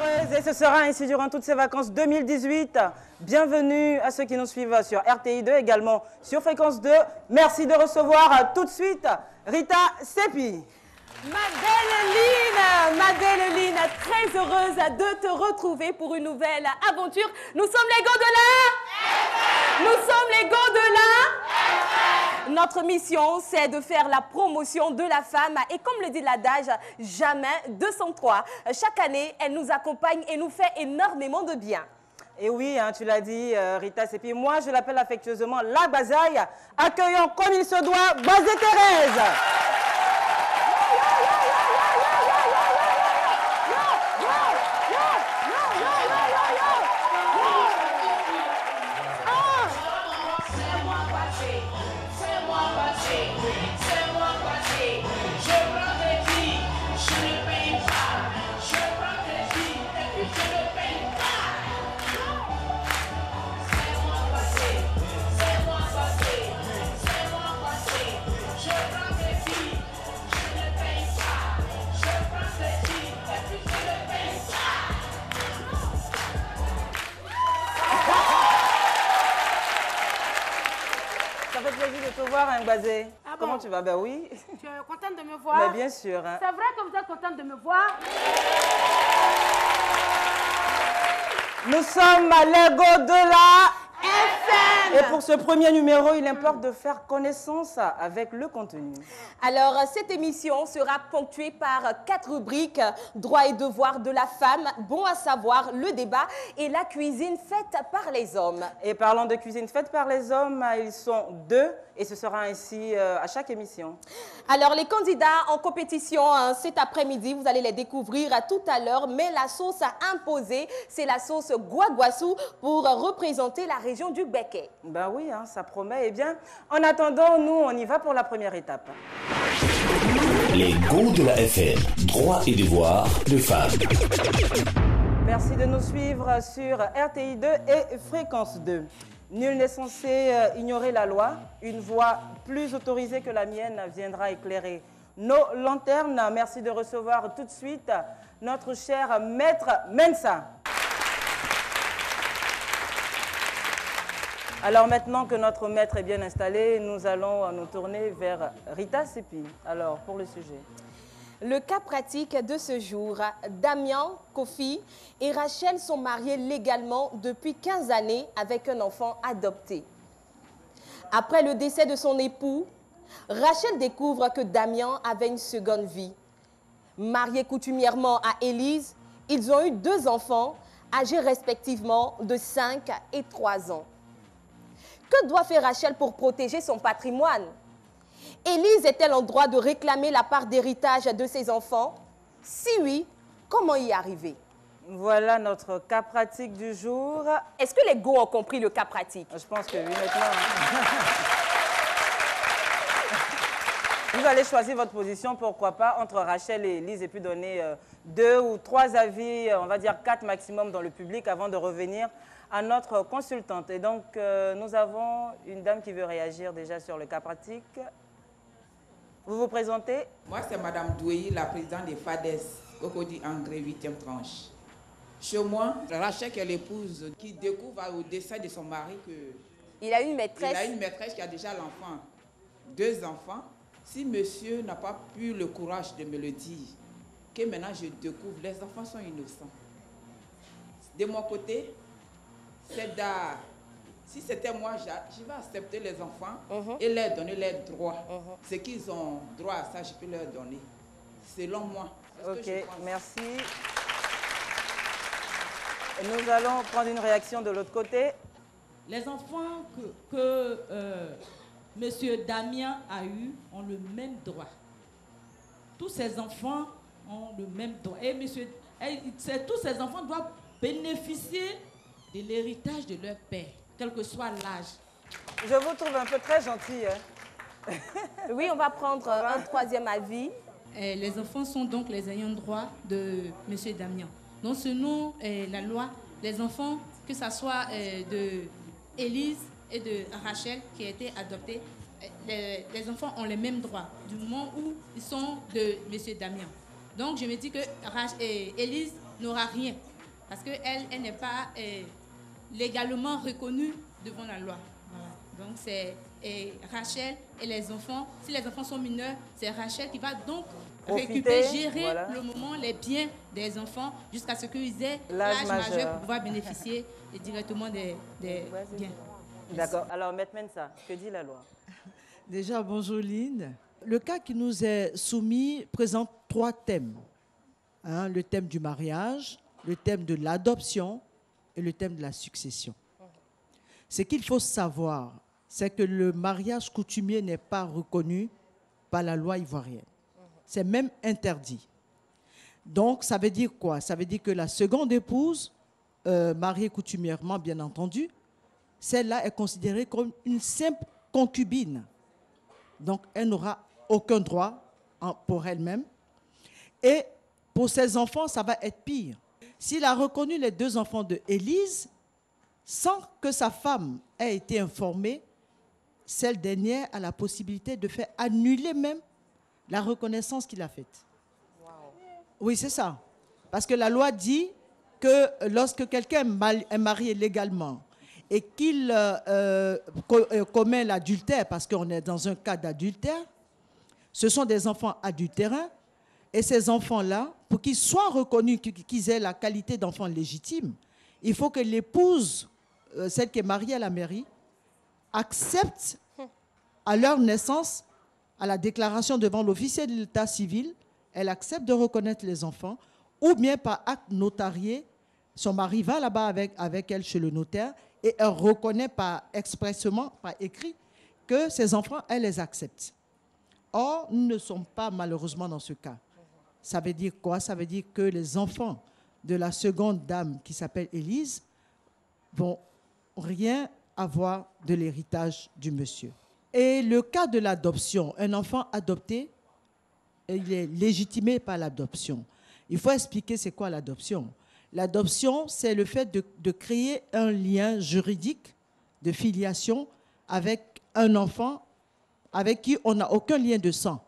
heureuse et ce sera ainsi durant toutes ces vacances 2018. Bienvenue à ceux qui nous suivent sur RTI2, également sur Fréquence 2. Merci de recevoir tout de suite Rita Seppi. Ma belle Line, très heureuse de te retrouver pour une nouvelle aventure. Nous sommes les Gondolas. Nous sommes les Gondolas. Notre mission, c'est de faire la promotion de la femme. Et comme le dit l'adage, jamais 203. Chaque année, elle nous accompagne et nous fait énormément de bien. Et oui, hein, tu l'as dit, Rita Seppi. Moi, je l'appelle affectueusement la Bazaille. Accueillons comme il se doit Bazé Thérèse. Ça fait plaisir de te voir, hein, Bazé. Ah bon? Comment tu vas? Ben oui. Tu es contente de me voir? Mais bien sûr. Hein. C'est vrai que vous êtes contente de me voir? Nous sommes à l'Ego de la FM. Et pour ce premier numéro, il importe de faire connaissance avec le contenu. Alors, cette émission sera ponctuée par 4 rubriques. Droits et devoirs de la femme, bon à savoir, le débat et la cuisine faite par les hommes. Et parlant de cuisine faite par les hommes, ils sont 2 et ce sera ainsi à chaque émission. Alors, les candidats en compétition cet après-midi, vous allez les découvrir tout à l'heure, mais la sauce imposée, c'est la sauce Guaguassou pour représenter la région du Béquet. Ben oui, hein, ça promet. Eh bien, en attendant, nous, on y va pour la première étape. Les Go de la FM, droits et devoirs de femmes. Merci de nous suivre sur RTI2 et Fréquence 2. Nul n'est censé ignorer la loi. Une voix plus autorisée que la mienne viendra éclairer nos lanternes. Merci de recevoir tout de suite notre cher maître Mensa. Alors maintenant que notre maître est bien installé, nous allons nous tourner vers Rita Seppi. Alors, pour le sujet. Le cas pratique de ce jour, Damien, Kofi et Rachel sont mariés légalement depuis 15 années avec un enfant adopté. Après le décès de son époux, Rachel découvre que Damien avait une seconde vie. Mariés coutumièrement à Élise, ils ont eu 2 enfants âgés respectivement de 5 et 3 ans. Que doit faire Rachel pour protéger son patrimoine? Élise est-elle en droit de réclamer la part d'héritage de ses enfants? Si oui, comment y arriver? Voilà notre cas pratique du jour. Est-ce que les Go ont compris le cas pratique? Je pense que oui, maintenant. Vous allez choisir votre position, pourquoi pas, entre Rachel et Élise et puis donner 2 ou 3 avis, on va dire 4 maximum dans le public avant de revenir à notre consultante. Et donc, nous avons une dame qui veut réagir déjà sur le cas pratique. Vous vous présentez? Moi, c'est Madame Douéi, la présidente des FADES, Cocody Angré, 8e tranche. Chez moi, Rachel, qui est l'épouse, qui découvre au décès de son mari Il a une maîtresse. Il a une maîtresse qui a déjà l'enfant, 2 enfants. Si monsieur n'a pas eu le courage de me le dire, que maintenant je découvre, les enfants sont innocents. De mon côté, c'est si c'était moi, je vais accepter les enfants et leur donner leurs droits. Ce qu'ils ont droit à ça, je peux leur donner. Selon moi. Ok, merci. Nous allons prendre une réaction de l'autre côté. Les enfants que Monsieur Damien a eu ont le même droit. Tous ces enfants ont le même droit. Et tous ces enfants doivent bénéficier de l'héritage de leur père, quel que soit l'âge. Je vous trouve un peu très gentil. Hein? Oui, on va prendre un 3e avis. Les enfants sont donc les ayants droit de Monsieur Damien. Donc selon la loi, les enfants, que ce soit de Élise et de Rachel qui a été adoptés, les enfants ont les mêmes droits du moment où ils sont de Monsieur Damien. Donc je me dis que Élise n'aura rien parce qu'elle n'est pas légalement reconnue devant la loi. Voilà. Donc c'est Rachel et les enfants. Si les enfants sont mineurs, c'est Rachel qui va donc gérer le moment, les biens des enfants jusqu'à ce qu'ils aient l'âge majeur pour pouvoir bénéficier directement des biens. D'accord. Alors, Maître Mensa, que dit la loi? Déjà, bonjour Lynn. Le cas qui nous est soumis présente 3 thèmes. Le thème du mariage, le thème de l'adoption et le thème de la succession. Ce qu'il faut savoir, c'est que le mariage coutumier n'est pas reconnu par la loi ivoirienne. C'est même interdit. Donc, ça veut dire quoi? Ça veut dire que la seconde épouse, mariée coutumièrement, bien entendu, celle-là est considérée comme une simple concubine. Donc, elle n'aura aucun droit pour elle-même. Et pour ses enfants, ça va être pire. S'il a reconnu les 2 enfants de Élise, sans que sa femme ait été informée, celle dernière a la possibilité de faire annuler même la reconnaissance qu'il a faite. Wow. Oui, c'est ça. Parce que la loi dit que lorsque quelqu'un est marié légalement et qu'il commet l'adultère, parce qu'on est dans un cas d'adultère, ce sont des enfants adultérins, et ces enfants-là, pour qu'ils soient reconnus, qu'ils aient la qualité d'enfants légitimes, il faut que l'épouse, celle qui est mariée à la mairie, accepte à leur naissance, à la déclaration devant l'officier de l'état civil, elle accepte de reconnaître les enfants, ou bien par acte notarié, son mari va là-bas avec elle chez le notaire, et elle reconnaît expressément, par écrit, que ses enfants, elle les accepte. Or, nous ne sommes pas malheureusement dans ce cas. Ça veut dire quoi? Ça veut dire que les enfants de la seconde dame qui s'appelle Élise vont rien avoir de l'héritage du monsieur. Et le cas de l'adoption, un enfant adopté, il est légitimé par l'adoption. Il faut expliquer c'est quoi l'adoption. L'adoption, c'est le fait de créer un lien juridique de filiation avec un enfant avec qui on n'a aucun lien de sang.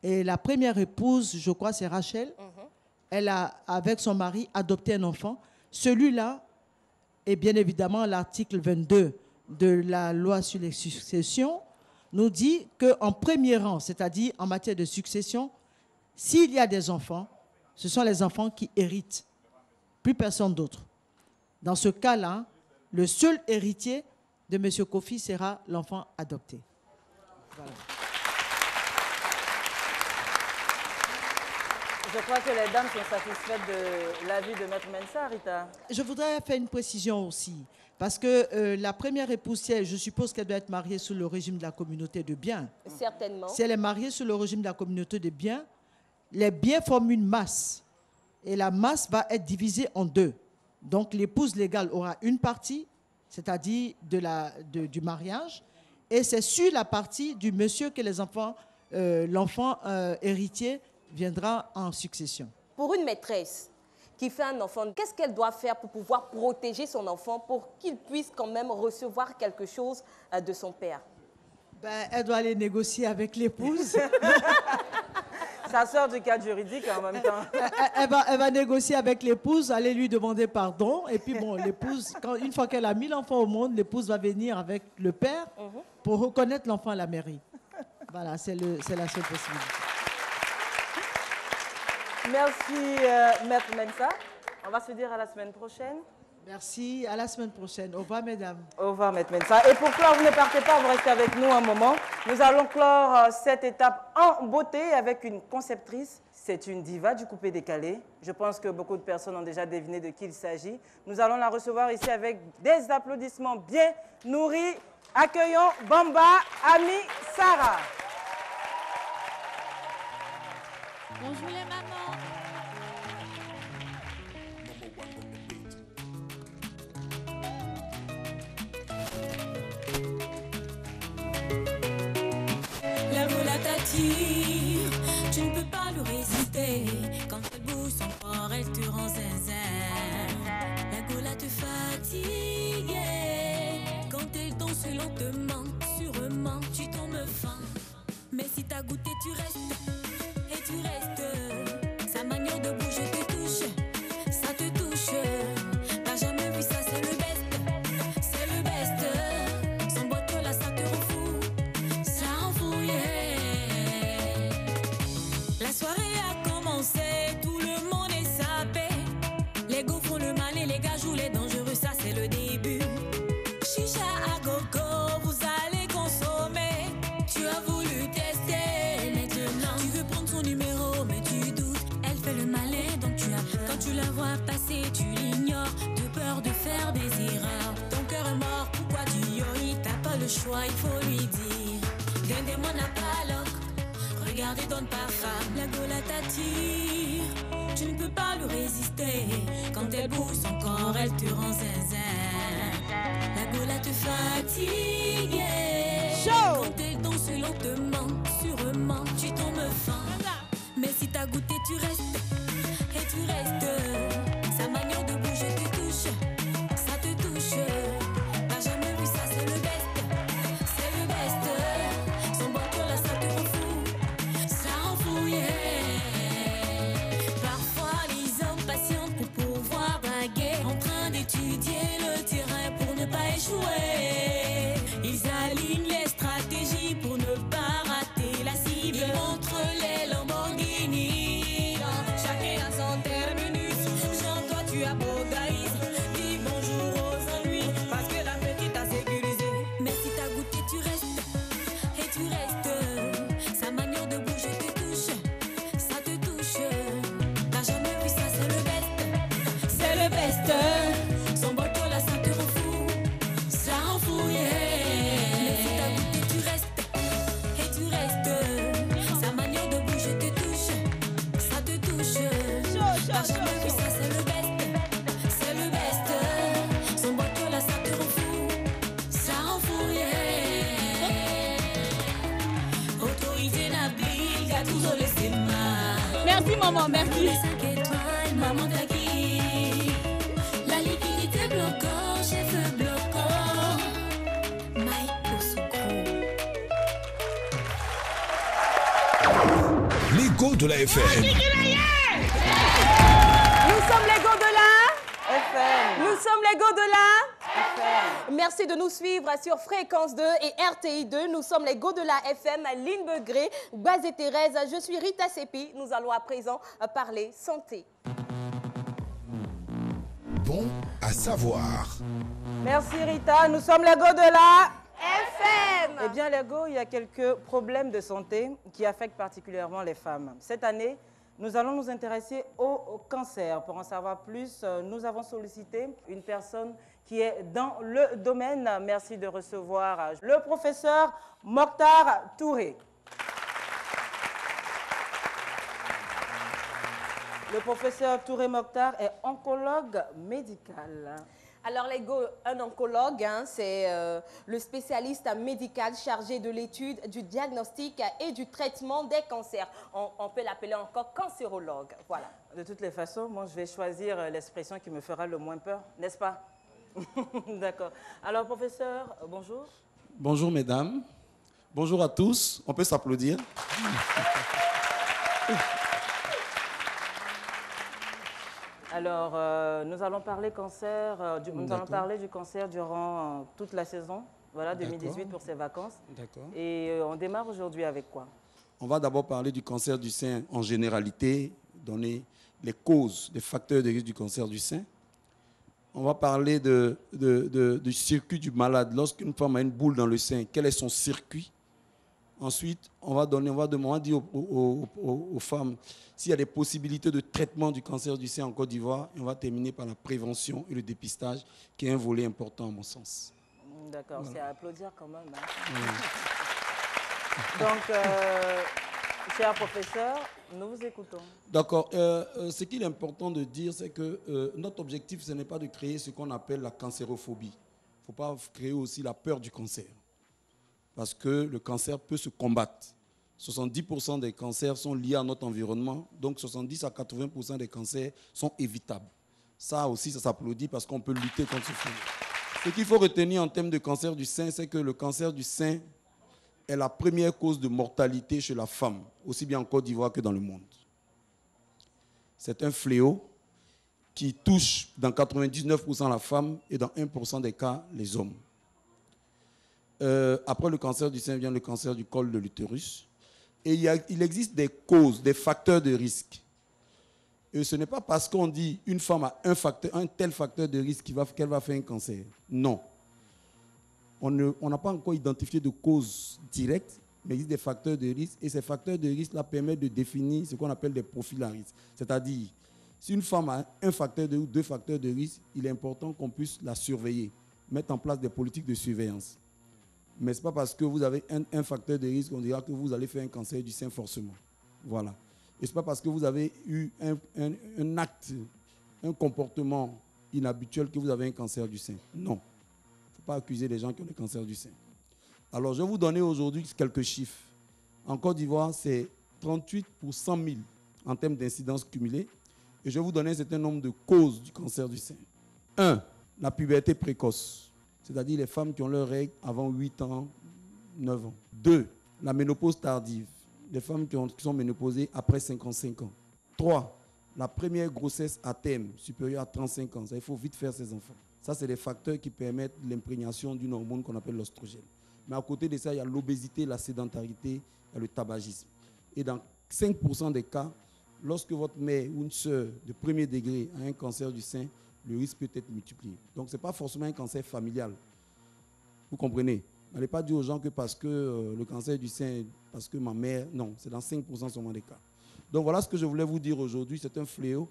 Et la première épouse, je crois, c'est Rachel. Elle a, avec son mari, adopté un enfant. Celui-là, et bien évidemment, l'article 22 de la loi sur les successions, nous dit qu'en premier rang, c'est-à-dire en matière de succession, s'il y a des enfants, ce sont les enfants qui héritent, plus personne d'autre. Dans ce cas-là, le seul héritier de M. Kofi sera l'enfant adopté. Voilà. Je crois que les dames sont satisfaites de l'avis de Maître Mensa, Rita. Je voudrais faire une précision aussi, parce que la première épouse, je suppose qu'elle doit être mariée sous le régime de la communauté de biens. Certainement. Si elle est mariée sous le régime de la communauté de biens, les biens forment une masse, et la masse va être divisée en 2. Donc l'épouse légale aura une partie, c'est-à-dire du mariage, et c'est sur la partie du monsieur que les enfants, l'enfant héritier viendra en succession. Pour une maîtresse qui fait un enfant, qu'est-ce qu'elle doit faire pour pouvoir protéger son enfant pour qu'il puisse quand même recevoir quelque chose de son père? Elle doit aller négocier avec l'épouse. Ça sort du cadre juridique en même temps. Elle va négocier avec l'épouse, aller lui demander pardon. Et puis bon, l'épouse, une fois qu'elle a mis l'enfant au monde, l'épouse va venir avec le père pour reconnaître l'enfant à la mairie. Voilà, c'est la seule possibilité. Merci, Maître Mensa. On va se dire à la semaine prochaine. Merci, à la semaine prochaine. Au revoir, mesdames. Au revoir, Maître Mensa. Et pour clore, vous ne partez pas, vous restez avec nous un moment. Nous allons clore cette étape en beauté avec une conceptrice. C'est une diva du coupé-décalé. Je pense que beaucoup de personnes ont déjà deviné de qui il s'agit. Nous allons la recevoir ici avec des applaudissements bien nourris. Accueillons Bamba Ami Sarah. Bonjour les mamans. La boule t'attire, tu ne peux pas lui résister. Quand elle bouge son corps, elle te rend zinzin. La gola te fatigue. Quand elle danse lentement, sûrement, tu tombes fin. Mais si t'as goûté, tu restes. Et tu restes. Sa manière de bouger te touche, ça te touche. l'histoire passée, tu l'ignores, de peur de faire des erreurs. Ton cœur est mort, pourquoi tu yoris? T'as pas le choix, il faut lui dire. D'un démon n'a pas l'oc, regardez, donne pas femme. La gola t'attire, tu ne peux pas lui résister. Quand elle bouge son corps, elle te rend zinzin. La gola te fatigue, yeah. Quand elle danse lentement, sûrement, tu tombes fin. Mais si t'as goûté, tu restes, et tu restes. Sa manière de bouger te touche, ça te touche. T'as jamais vu ça, c'est le best, c'est le best. Son bon cœur là, ça te rend fou, ça rend fou, yeah. Parfois les hommes patientent pour pouvoir baguer, en train d'étudier le terrain pour ne pas échouer. Ils alignent les stratégies pour ne pas rater la cible. Ils montrent les Lamborghini, chacun a son terminus. Jean, toi tu as beau gaïs, dis bonjour aux ennuis, parce que la petite a sécurisé. Mais si t'as goûté, tu restes, et tu restes. Sa manière de bouger te touche, ça te touche. T'as jamais vu ça, c'est le best, c'est le best. Son bateau là, ça te rend fou, ça rend fou, yeah. Mais si t'as goûté, tu restes, et tu restes. Sa manière de bouger te touche, ça te touche. T'as jamais vu ça, c'est le best, c'est le best. Son bateau là, ça te rend fou, ça rend fou, yeah. Autorité Nabil, t'as toujours laissé mal. Merci maman, merci. Les 5 étoiles, maman t'a qui? La liquidité bloquant, chef bloquant. Mike Osokro. Les go de la FM. Nous sommes les go de la FM. Nous sommes les go de la FM. Merci de nous suivre sur Fréquence 2 et RTI 2. Nous sommes les go de la FM, Lynn Begré, Baz et Thérèse. Je suis Rita Sepi. Nous allons à présent parler santé. Bon à savoir. Merci Rita, nous sommes les go de la FM. Eh bien les go, il y a quelques problèmes de santé qui affectent particulièrement les femmes. Cette année, nous allons nous intéresser au cancer. Pour en savoir plus, nous avons sollicité une personne qui est dans le domaine. Merci de recevoir le professeur Mokhtar Touré. Le professeur Touré Mokhtar est oncologue médical. Alors, les go, un oncologue, c'est le spécialiste médical chargé de l'étude, du diagnostic et du traitement des cancers. On peut l'appeler encore cancérologue. Voilà. De toutes les façons, moi, je vais choisir l'expression qui me fera le moins peur, n'est-ce pas? D'accord. Alors, professeur, bonjour. Bonjour, mesdames. Bonjour à tous. On peut s'applaudir. Alors, nous allons parler cancer, nous allons parler du cancer durant toute la saison, voilà, 2018 pour ces vacances. D'accord. Et on démarre aujourd'hui avec quoi? On va d'abord parler du cancer du sein en généralité, donner les causes, les facteurs de risque du cancer du sein. On va parler du circuit du malade. Lorsqu'une femme a une boule dans le sein, quel est son circuit? Ensuite, on va dire aux femmes s'il y a des possibilités de traitement du cancer du sein en Côte d'Ivoire. Et on va terminer par la prévention et le dépistage, qui est un volet important à mon sens. D'accord, voilà. C'est à applaudir quand même. Hein. Donc, cher professeur, nous vous écoutons. D'accord. Ce qu'il est important de dire, c'est que notre objectif, ce n'est pas de créer ce qu'on appelle la cancérophobie. Il ne faut pas créer aussi la peur du cancer. Parce que le cancer peut se combattre. 70% des cancers sont liés à notre environnement, donc 70 à 80% des cancers sont évitables. Ça aussi, ça s'applaudit parce qu'on peut lutter contre ce fléau. Ce qu'il faut retenir en termes de cancer du sein, c'est que le cancer du sein est la première cause de mortalité chez la femme, aussi bien en Côte d'Ivoire que dans le monde. C'est un fléau qui touche dans 99% la femme et dans 1% des cas les hommes. Après le cancer du sein vient le cancer du col de l'utérus. Et il existe des causes, des facteurs de risque. Et ce n'est pas parce qu'on dit une femme a un tel facteur de risque qu'elle va faire un cancer. Non. On n'a pas encore identifié de cause directe, mais il existe des facteurs de risque. Et ces facteurs de risque là permettent de définir ce qu'on appelle des profils à risque. C'est-à-dire Si une femme a un facteur de ou 2 facteurs de risque, il est important qu'on puisse la surveiller, mettre en place des politiques de surveillance. Mais ce n'est pas parce que vous avez un facteur de risque qu'on dira que vous allez faire un cancer du sein forcément. Voilà. Et ce n'est pas parce que vous avez eu un acte, un comportement inhabituel que vous avez un cancer du sein. Non. Il ne faut pas accuser les gens qui ont le cancer du sein. Alors, je vais vous donner aujourd'hui quelques chiffres. En Côte d'Ivoire, c'est 38 pour 100 000 en termes d'incidence cumulée. Et je vais vous donner un certain nombre de causes du cancer du sein. 1. La puberté précoce, c'est-à-dire les femmes qui ont leurs règles avant 8 ans, 9 ans. 2. La ménopause tardive, les femmes qui sont ménopausées après 55 ans. 3. La première grossesse à terme, supérieure à 35 ans. Ça, il faut vite faire ses enfants. Ça, c'est des facteurs qui permettent l'imprégnation d'une hormone qu'on appelle l'oestrogène. Mais à côté de ça, il y a l'obésité, la sédentarité, il y a le tabagisme. Et dans 5% des cas, lorsque votre mère ou une soeur de premier degré a un cancer du sein, le risque peut être multiplié. Donc, ce n'est pas forcément un cancer familial. Vous comprenez? N'allez pas dire aux gens que parce que le cancer du sein, parce que ma mère, non, c'est dans 5% seulement des cas. Donc, voilà ce que je voulais vous dire aujourd'hui. C'est un fléau.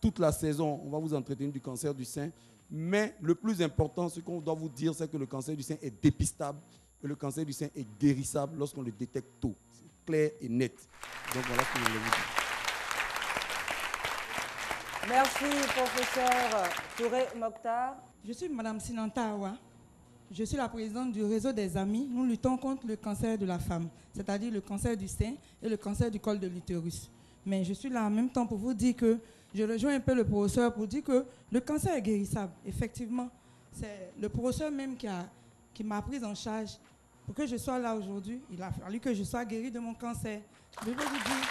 Toute la saison, on va vous entretenir du cancer du sein. Mais le plus important, ce qu'on doit vous dire, c'est que le cancer du sein est dépistable et le cancer du sein est guérissable lorsqu'on le détecte tôt. C'est clair et net. Donc, voilà ce que je voulais vous dire. Merci, professeur Touré Mokhtar. Je suis Madame Sinanta Awa. Je suis la présidente du réseau des amis. Nous luttons contre le cancer de la femme, c'est-à-dire le cancer du sein et le cancer du col de l'utérus. Mais je suis là en même temps pour vous dire que je rejoins un peu le professeur pour dire que le cancer est guérissable. Effectivement, c'est le professeur même qui m'a prise en charge pour que je sois là aujourd'hui. Il a fallu que je sois guérie de mon cancer. Je veux vous dire...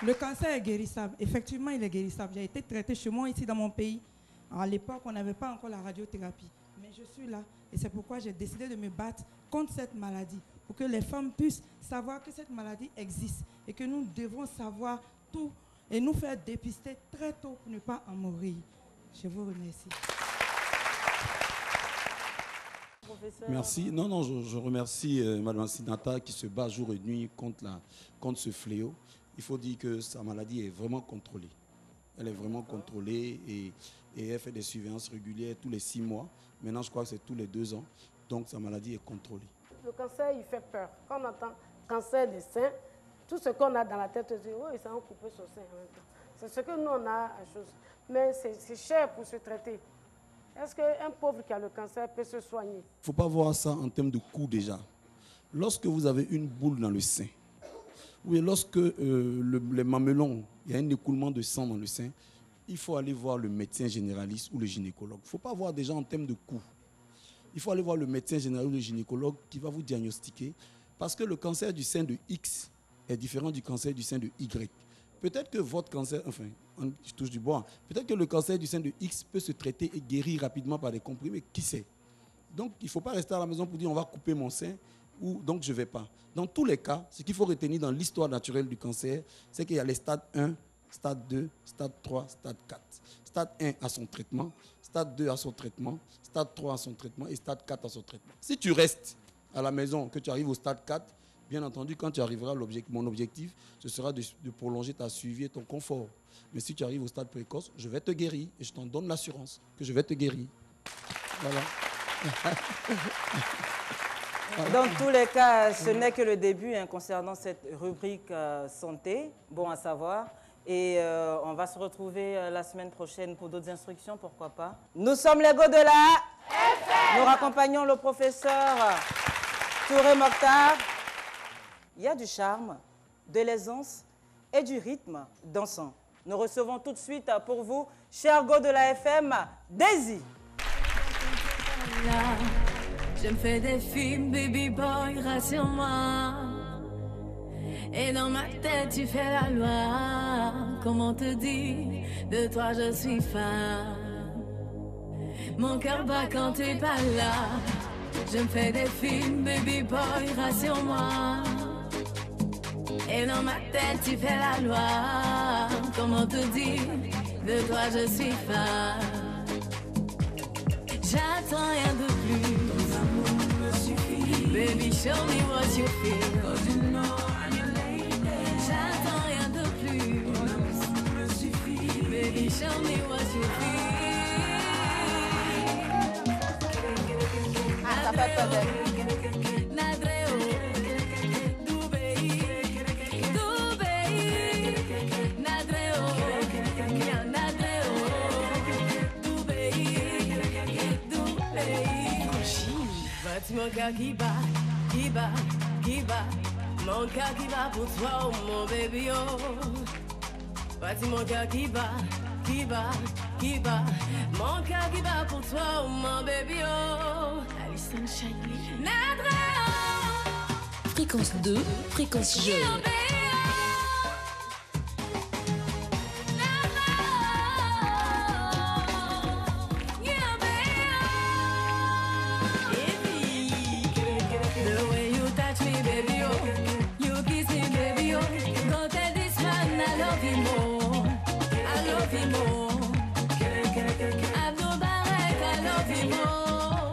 Le cancer est guérissable. Effectivement, il est guérissable. J'ai été traitée chez moi, ici dans mon pays. À l'époque, on n'avait pas encore la radiothérapie. Mais je suis là. Et c'est pourquoi j'ai décidé de me battre contre cette maladie. Pour que les femmes puissent savoir que cette maladie existe. Et que nous devons savoir tout. Et nous faire dépister très tôt pour ne pas en mourir. Je vous remercie. Merci. Non, je remercie Mme Sinata qui se bat jour et nuit contre ce fléau. Il faut dire que sa maladie est vraiment contrôlée. Elle est vraiment contrôlée et elle fait des surveillances régulières tous les 6 mois. Maintenant, je crois que c'est tous les 2 ans. Donc, sa maladie est contrôlée. Le cancer, il fait peur. Quand on entend cancer du sein, tout ce qu'on a dans la tête, on dit, oh, ils ont coupé son sein en même temps. C'est ce que nous, on a à chose. Mais c'est cher pour se traiter. Est-ce qu'un pauvre qui a le cancer peut se soigner? Il ne faut pas voir ça en termes de coût déjà. Lorsque vous avez une boule dans le sein, oui, lorsque les mamelons, il y a un écoulement de sang dans le sein, il faut aller voir le médecin généraliste ou le gynécologue. Il ne faut pas voir déjà en termes de coût. Il faut aller voir le médecin général ou le gynécologue qui va vous diagnostiquer. Parce que le cancer du sein de X est différent du cancer du sein de Y. Peut-être que votre cancer, enfin, je touche du bois, peut-être que le cancer du sein de X peut se traiter et guérir rapidement par des comprimés. Qui sait? Donc, il ne faut pas rester à la maison pour dire on va couper mon sein. Ou donc je ne vais pas. Dans tous les cas, ce qu'il faut retenir dans l'histoire naturelle du cancer, c'est qu'il y a les stades 1, stade 2, stade 3, stade 4. Stade 1 a son traitement, stade 2 a son traitement, stade 3 a son traitement et stade 4 a son traitement. Si tu restes à la maison, que tu arrives au stade 4, bien entendu, quand tu arriveras, mon objectif, ce sera de prolonger ta suivi et ton confort. Mais si tu arrives au stade précoce, je vais te guérir et je t'en donne l'assurance que je vais te guérir. Voilà. Dans tous les cas, ce n'est que le début concernant cette rubrique santé, bon à savoir. Et on va se retrouver la semaine prochaine pour d'autres instructions, pourquoi pas. Nous sommes les go de la FM. Nous raccompagnons le professeur Touré Mokhtar. Il y a du charme, de l'aisance et du rythme dansant. Nous recevons tout de suite pour vous, chers go de la FM, Daisy. Je me fais des films, baby boy, rassure-moi. Et dans ma tête, tu fais la loi. Comment te dire, de toi je suis fan. Mon cœur bat quand t'es pas là. Je me fais des films, baby boy, rassure-moi. Et dans ma tête, tu fais la loi. Comment te dire, de toi je suis fan. J'attends rien de plus. Ton amour me suffit. Baby, show me what you feel. 'Cause you know I'm your lady. Tell me what you feel. Ah, ça fait peur. Nadreo, Dubai, Dubai, Nadreo, Nadreo, Dubai, Dubai. Bâti mon cœur qui bat, qui bat, qui bat. Mon cœur qui bat pour toi, oh mon baby, oh. Bâti mon cœur qui bat, qui bat, qui bat. Mon cœur qui bat pour toi, oh mon baby, oh. Alice Sunshine, Nadreo. Fréquence 2, fréquence jeune. The way you touch me, baby, oh. You kiss me, baby, oh. Go tell this man I love him more. I love him more. Abdul Barek, I love him more.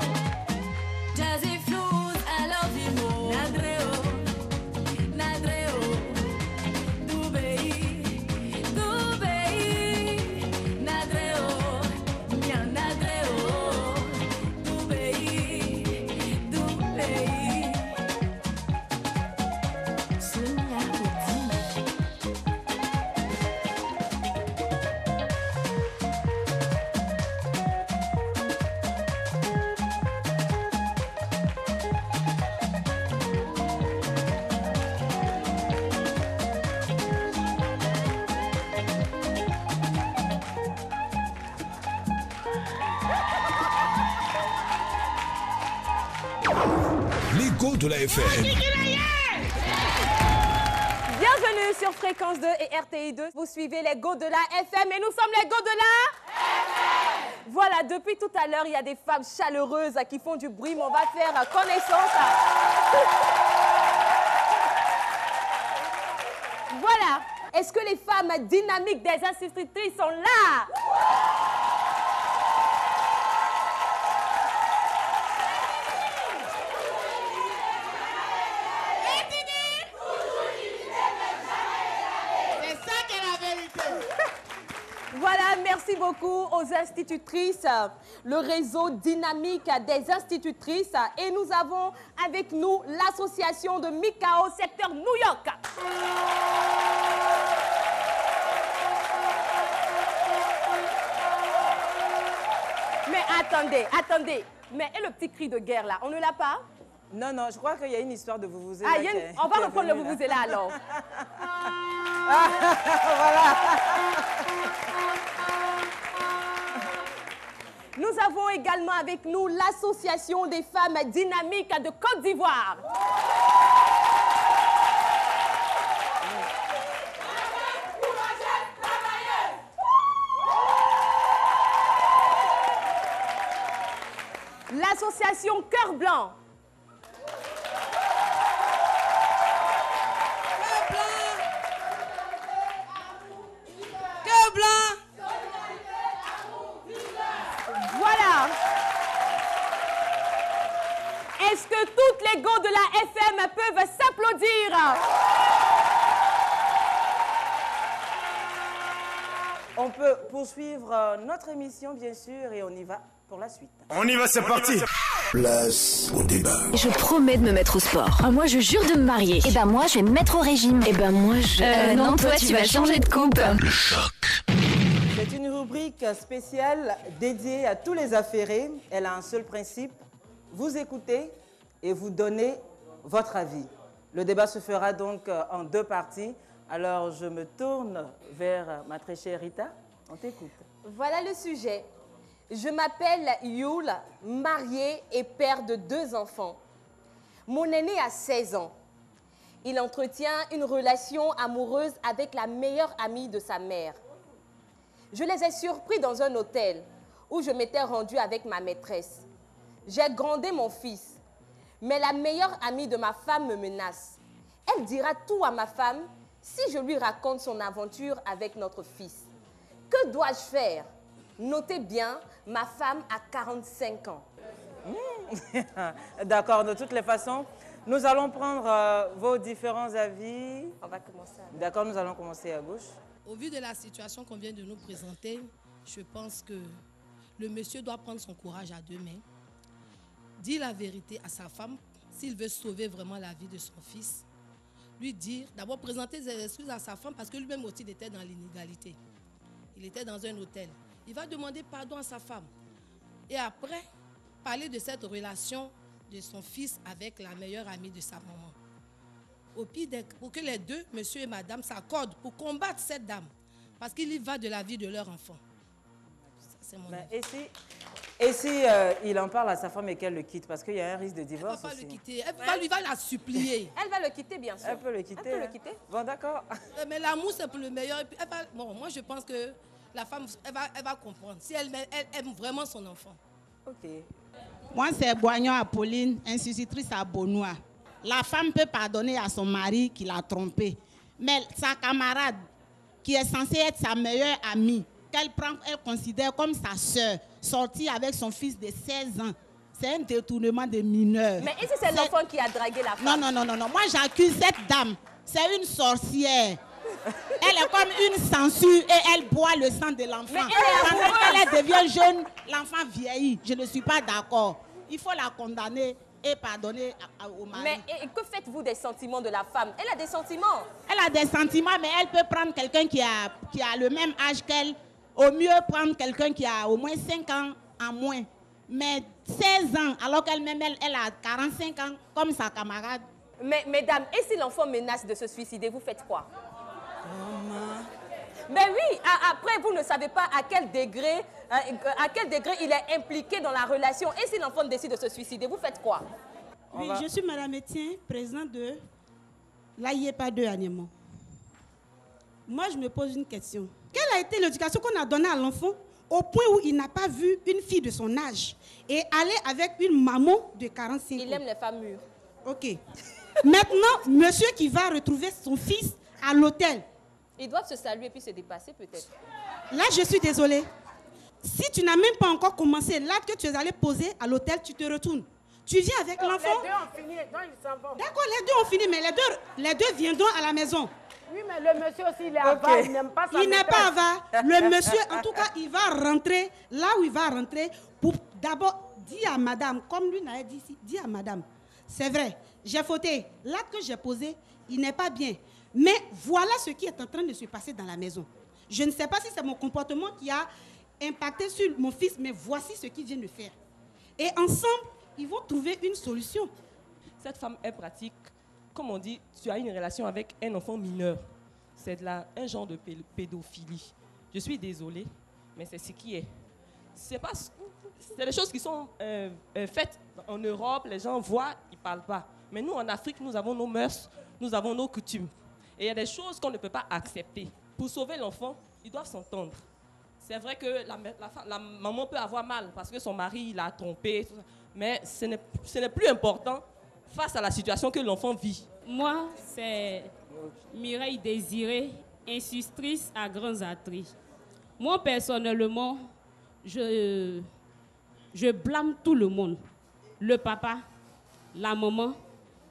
Jazzy Flows, I love him more. Nadreo, Nadreo, Dubai, Dubai, Nadreo, Mia Nadreo, Dubai, Dubai. Les go de la FM. Bienvenue sur Fréquence 2 et RTI 2. Vous suivez les go de la FM et nous sommes les go de la FM. Voilà, depuis tout à l'heure, il y a des femmes chaleureuses qui font du bruit, mais on va faire connaissance. Voilà. Est-ce que les femmes dynamiques des institutrices sont là? Voilà, merci beaucoup aux institutrices, le réseau dynamique des institutrices. Et nous avons avec nous l'association de Mikao, secteur New York. Mais attendez. Mais et le petit cri de guerre là, on ne l'a pas? Non, je crois qu'il y a une histoire de Vuvuzela. Ah, on va reprendre le Vuvuzela alors. Voilà. Nous avons également avec nous l'association des femmes dynamiques de Côte d'Ivoire. L'association Cœur Blanc. Cœur Blanc. Voilà. Est-ce que toutes les go de la FM peuvent s'applaudir? On peut poursuivre notre émission, bien sûr, et on y va pour la suite. On y va, c'est parti. Place au débat. Je promets de me mettre au sport. Moi, je jure de me marier. Et ben moi, je vais me mettre au régime. Et ben moi, je... non, toi, tu vas changer de coupe. Le choc. C'est une rubrique spéciale dédiée à tous les affairés. Elle a un seul principe, vous écoutez et vous donnez votre avis. Le débat se fera donc en deux parties. Alors, je me tourne vers ma très chère Rita. On t'écoute. Voilà le sujet. Je m'appelle Yul, marié et père de 2 enfants. Mon aîné a 16 ans. Il entretient une relation amoureuse avec la meilleure amie de sa mère. Je les ai surpris dans un hôtel où je m'étais rendue avec ma maîtresse. J'ai grondé mon fils, mais la meilleure amie de ma femme me menace. Elle dira tout à ma femme si je lui raconte son aventure avec notre fils. Que dois-je faire? Notez bien, ma femme a 45 ans. D'accord, de toutes les façons, nous allons prendre vos différents avis. On va commencer. D'accord, nous allons commencer à gauche. Au vu de la situation qu'on vient de nous présenter, je pense que le monsieur doit prendre son courage à 2 mains, dire la vérité à sa femme, s'il veut sauver vraiment la vie de son fils, lui dire, d'abord présenter ses excuses à sa femme parce que lui-même aussi il était dans l'inégalité. Il était dans un hôtel. Il va demander pardon à sa femme. Et après, parler de cette relation de son fils avec la meilleure amie de sa maman. Au pire, pour que les deux, monsieur et madame, s'accordent pour combattre cette dame. Parce qu'il y va de la vie de leur enfant. Ça, c'est mon avis. Et si il en parle à sa femme et qu'elle le quitte, parce qu'il y a un risque de divorce Elle ne va pas aussi. le quitter. Elle va la supplier. Elle va le quitter, bien sûr. Elle peut le quitter. Elle peut le quitter. Bon, d'accord. Mais l'amour, c'est pour le meilleur. Bon, moi, je pense que la femme, elle va comprendre. Si elle aime vraiment son enfant. Ok. Moi, c'est Boignon Apolline, institutrice à Bonois. La femme peut pardonner à son mari qui l'a trompée. Mais sa camarade, qui est censée être sa meilleure amie, qu'elle considère comme sa sœur, sortie avec son fils de 16 ans, c'est un détournement de mineur. Mais et si c'est l'enfant qui a dragué la femme? Non. Moi, j'accuse cette dame. C'est une sorcière. Elle est comme une sangsue et elle boit le sang de l'enfant. Pendant qu'elle devient jeune, l'enfant vieillit. Je ne suis pas d'accord. Il faut la condamner et pardonner au mari. Mais et que faites-vous des sentiments de la femme? Elle a des sentiments. Elle a des sentiments, mais elle peut prendre quelqu'un qui a le même âge qu'elle. Au mieux, prendre quelqu'un qui a au moins 5 ans en moins. Mais 16 ans, alors qu'elle-même, elle a 45 ans, comme sa camarade. Mais mesdames, et si l'enfant menace de se suicider, vous faites quoi? Mais oui, après, vous ne savez pas à quel degré il est impliqué dans la relation. Et si l'enfant décide de se suicider, vous faites quoi? Oui, je suis Madame Etienne, présidente de l'AIEPA 2 Agnemont. Moi, je me pose une question. Quelle a été l'éducation qu'on a donnée à l'enfant au point où il n'a pas vu une fille de son âge et aller avec une maman de 45 ans? Il aime les femmes mûres. Ok. Maintenant, monsieur qui va retrouver son fils à l'hôtel. Ils doivent se saluer et puis se dépasser peut-être. Là, je suis désolée. Si tu n'as même pas encore commencé l'acte que tu es allé poser à l'hôtel, tu te retournes. Tu viens avec l'enfant. Les deux ont fini, donc ils s'en vont. D'accord, les deux ont fini, mais les deux viendront à la maison. Oui, mais le monsieur aussi, il est avare, il n'aime pas ça. Il n'est pas avare. Le monsieur, en tout cas, il va rentrer là où il va rentrer pour d'abord dire à madame, comme lui n'a dit ici, dire à madame, c'est vrai, j'ai fauté. L'acte que j'ai posé, il n'est pas bien. Mais voilà ce qui est en train de se passer dans la maison. Je ne sais pas si c'est mon comportement qui a impacté sur mon fils, mais voici ce qu'il vient de faire. Et ensemble, ils vont trouver une solution. Cette femme est pratique. Comme on dit, tu as une relation avec un enfant mineur. C'est un genre de pédophilie. Je suis désolée, mais c'est ce qui est. C'est des choses qui sont faites en Europe, les gens voient, ils ne parlent pas. Mais nous, en Afrique, nous avons nos mœurs, nous avons nos coutumes. Et il y a des choses qu'on ne peut pas accepter. Pour sauver l'enfant, ils doivent s'entendre. C'est vrai que la maman peut avoir mal parce que son mari l'a trompée, mais ce n'est plus important face à la situation que l'enfant vit. Moi, c'est Mireille Désirée, institutrice à Grands Atris. Moi, personnellement, je blâme tout le monde. Le papa, la maman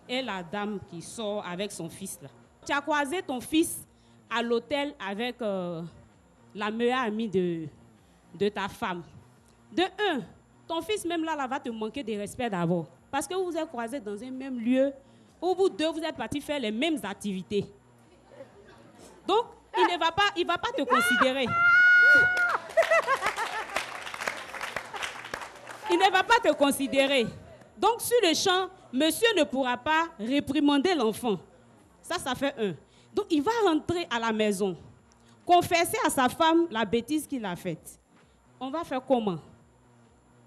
et la dame qui sort avec son fils. Là. Tu as croisé ton fils à l'hôtel avec la meilleure amie de ta femme. De un, ton fils même là va te manquer de respect d'abord. Parce que vous vous êtes croisés dans un même lieu où vous deux, vous êtes partis faire les mêmes activités. Donc, il va pas te considérer. Il ne va pas te considérer. Donc, sur le champ, monsieur ne pourra pas réprimander l'enfant. Ça fait un. Donc, il va rentrer à la maison, confesser à sa femme la bêtise qu'il a faite. On va faire comment?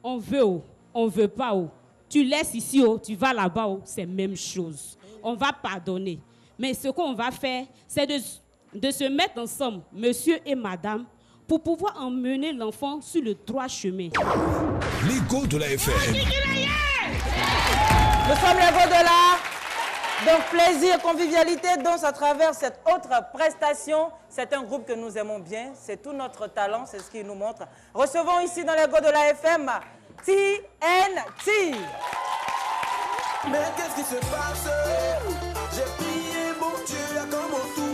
On veut ou on ne veut pas ou. Tu laisses ici ou tu vas là-bas ou, c'est la même chose. On va pardonner. Mais ce qu'on va faire, c'est de se mettre ensemble, monsieur et madame, pour pouvoir emmener l'enfant sur le droit chemin. Les go de la FM. Nous sommes les go de la. Donc plaisir, convivialité, danse à travers cette autre prestation. C'est un groupe que nous aimons bien. C'est tout notre talent, c'est ce qu'il nous montre. Recevons ici dans les go de la FM TNT. Mais qu'est-ce qui se passe? J'ai prié mon Dieu à comme au tour.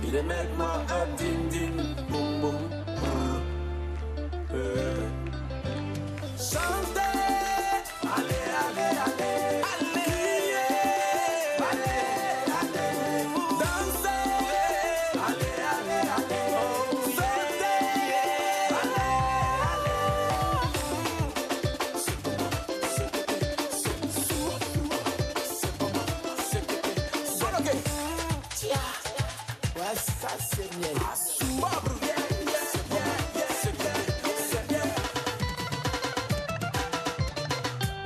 You dey make my heart ding ding, boom boom. Chantez, allez, allez, allez, allez, allez, allez, dansez, allez, allez, allez, sautez, allez, allez, ouais, ça c'est bien.